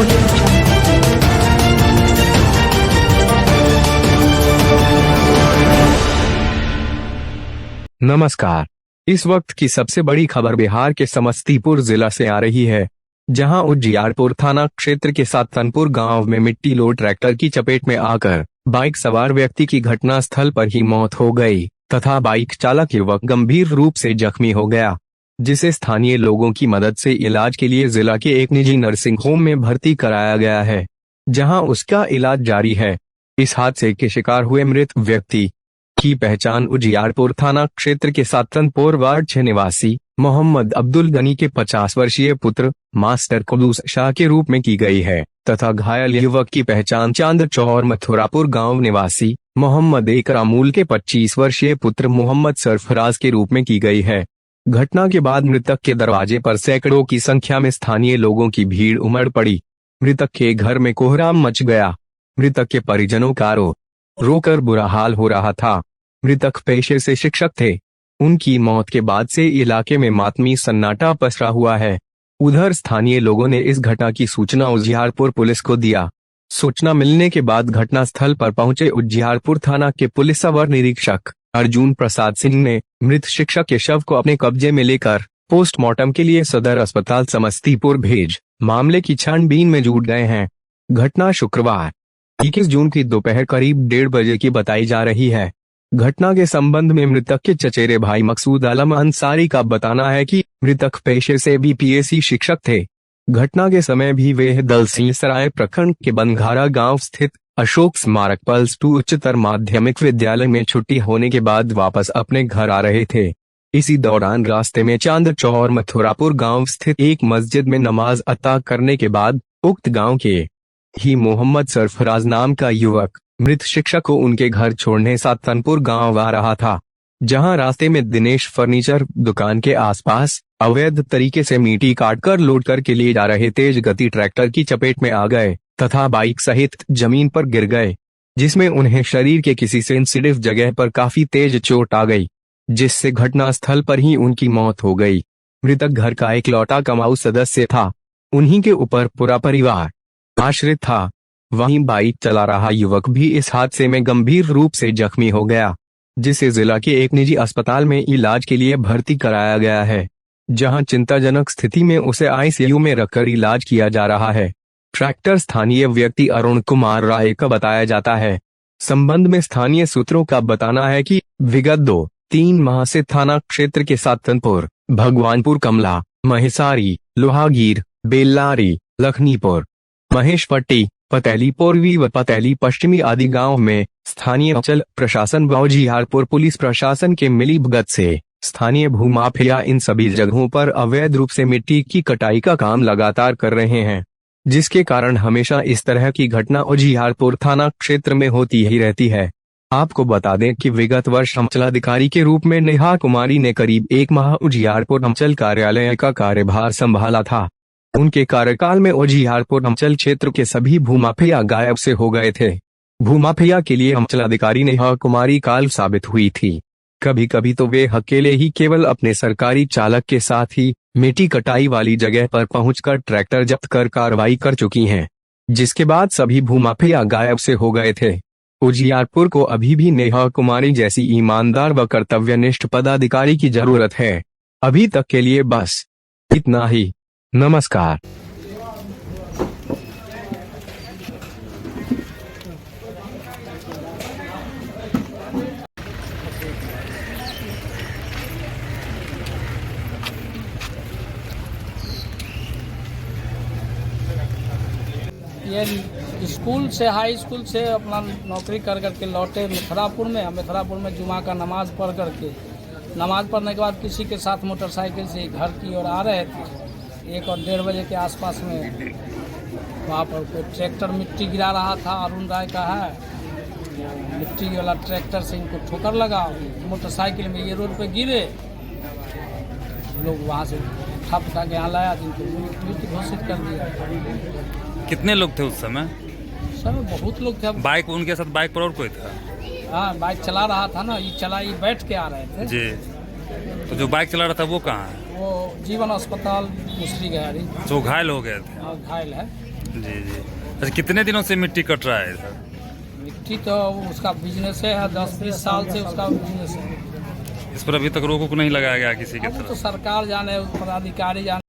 Audio Jungle. नमस्कार। इस वक्त की सबसे बड़ी खबर बिहार के समस्तीपुर जिला से आ रही है, जहां उज्जियारपुर थाना क्षेत्र के सातनपुर गांव में मिट्टी लोड ट्रैक्टर की चपेट में आकर बाइक सवार व्यक्ति की घटनास्थल पर ही मौत हो गई तथा बाइक चालक युवक गंभीर रूप से जख्मी हो गया, जिसे स्थानीय लोगों की मदद से इलाज के लिए जिला के एक निजी नर्सिंग होम में भर्ती कराया गया है, जहां उसका इलाज जारी है। इस हादसे के शिकार हुए मृत व्यक्ति की पहचान उज्जियारपुर थाना क्षेत्र के सातनपुर वार्ड 6 निवासी मोहम्मद अब्दुल गनी के 50 वर्षीय पुत्र मास्टर कुद्दूस शाह के रूप में की गई है तथा घायल युवक की पहचान चांद चौर मथुरापुर गांव निवासी मोहम्मद एकरामुल के 25 वर्षीय पुत्र मोहम्मद सरफराज के रूप में की गई है। घटना के बाद मृतक के दरवाजे पर सैकड़ों की संख्या में स्थानीय लोगों की भीड़ उमड़ पड़ी। मृतक के घर में कोहराम मच गया। मृतक के परिजनों का रोकर बुरा हाल हो रहा था। मृतक पेशे से शिक्षक थे। उनकी मौत के बाद से इलाके में मातमी सन्नाटा पसरा हुआ है। उधर स्थानीय लोगों ने इस घटना की सूचना उज्जियारपुर पुलिस को दिया। सूचना मिलने के बाद घटनास्थल पर पहुंचे उज्जियारपुर थाना के पुलिस अवर निरीक्षक अर्जुन प्रसाद सिंह ने मृत शिक्षक के शव को अपने कब्जे में लेकर पोस्टमार्टम के लिए सदर अस्पताल समस्तीपुर भेज मामले की छानबीन में जुट गए हैं। घटना शुक्रवार 21 जून की दोपहर करीब 1:30 बजे की बताई जा रही है। घटना के संबंध में मृतक के चचेरे भाई मकसूद आलम अंसारी का बताना है कि मृतक पेशे से बीपीएससी शिक्षक थे। घटना के समय भी वे दलसिंहसराय प्रखंड के बनघारा गांव स्थित अशोक स्मारक +2 उच्चतर माध्यमिक विद्यालय में छुट्टी होने के बाद वापस अपने घर आ रहे थे। इसी दौरान रास्ते में चांद चौर मथुरापुर गांव स्थित एक मस्जिद में नमाज अता करने के बाद उक्त गांव के ही मोहम्मद सरफराज नाम का युवक मृत शिक्षक को उनके घर छोड़ने सातनपुर गांव आ रहा था, जहां रास्ते में दिनेश फर्नीचर दुकान के आसपास अवैध तरीके से मिट्टी काटकर लोड करके ले जा रहे तेज गति ट्रैक्टर की चपेट में आ गए तथा बाइक सहित जमीन पर गिर गए, जिसमें उन्हें शरीर के किसी सेंसिटिव जगह पर काफी तेज चोट आ गई, जिससे घटनास्थल पर ही उनकी मौत हो गई। मृतक घर का इकलौता कमाऊ सदस्य था। उन्हीं के ऊपर पूरा परिवार आश्रित था। वहीं बाइक चला रहा युवक भी इस हादसे में गंभीर रूप से जख्मी हो गया, जिसे जिला के एक निजी अस्पताल में इलाज के लिए भर्ती कराया गया है, जहां चिंताजनक स्थिति में उसे आईसीयू में रखकर इलाज किया जा रहा है। ट्रैक्टर स्थानीय व्यक्ति अरुण कुमार राय का बताया जाता है। संबंध में स्थानीय सूत्रों का बताना है कि विगत 2-3 माह से थाना क्षेत्र के सातनपुर, भगवानपुर कमला, महेसारी, लोहागीर, बेल्लारी, लखनीपुर, महेशपट्टी, पतेली पूर्वी व पतेली पश्चिमी आदि गांव में स्थानीय अंचल प्रशासन व उज्जियारपुर पुलिस प्रशासन के मिलीभगत से स्थानीय भूमाफिया इन सभी जगहों पर अवैध रूप से मिट्टी की कटाई का काम लगातार कर रहे हैं, जिसके कारण हमेशा इस तरह की घटना उज्जियारपुर थाना क्षेत्र में होती ही रहती है। आपको बता दें कि विगत वर्ष अंचलाधिकारी के रूप में नेहा कुमारी ने करीब 1 माह उज्जियारपुर अंचल कार्यालय का कार्यभार संभाला था। उनके कार्यकाल में उज्जियारपुर अंचल क्षेत्र के सभी भूमाफिया गायब से हो गए थे। भूमाफिया के लिए अंचलाधिकारी नेहा कुमारी काल साबित हुई थी। कभी कभी तो वे अकेले ही केवल अपने सरकारी चालक के साथ ही मिट्टी कटाई वाली जगह पर पहुंचकर ट्रैक्टर जब्त कर कार्रवाई कर चुकी हैं, जिसके बाद सभी भूमाफिया गायब से हो गए थे। उज्जियारपुर को अभी भी नेहा कुमारी जैसी ईमानदार व कर्तव्यनिष्ठ पदाधिकारी की जरूरत है। अभी तक के लिए बस इतना ही। नमस्कार। ये स्कूल से हाई स्कूल से अपना नौकरी कर करके लौटे मथुरापुर में। हम मथुरापुर में जुमा का नमाज पढ़ करके, नमाज पढ़ने के बाद किसी के साथ मोटरसाइकिल से घर की ओर आ रहे थे। 1 और 1:30 बजे के आसपास में वहाँ पर कोई ट्रैक्टर मिट्टी गिरा रहा था। अरुण राय का है, मिट्टी वाला ट्रैक्टर से इनको ठोकर लगा। मोटरसाइकिल में ये रोड पे गिरे। लोग वहाँ से उठा पुठा के यहाँ लाया, जिनको मृत घोषित कर दिया। कितने लोग थे उस समय? सर बहुत लोग थे। बाइक उनके साथ बाइक पर और कोई था? हाँ, बाइक चला रहा था ना, ये बैठ के आ रहे थे जी। तो जो बाइक चला रहा था वो कहाँ है? वो जीवन अस्पताल मुसरी गया तो वो घायल हो गए थे। और घायल है। जी जी। अच्छा, कितने दिनों से मिट्टी कट रहा है इधर? मिट्टी तो उसका बिजनेस है, 10-20 साल से उसका बिजनेस है। इस पर अभी तक रोक नहीं लगाया गया किसी की अब तो तरफ? सरकार जाने, पदाधिकारी जाने।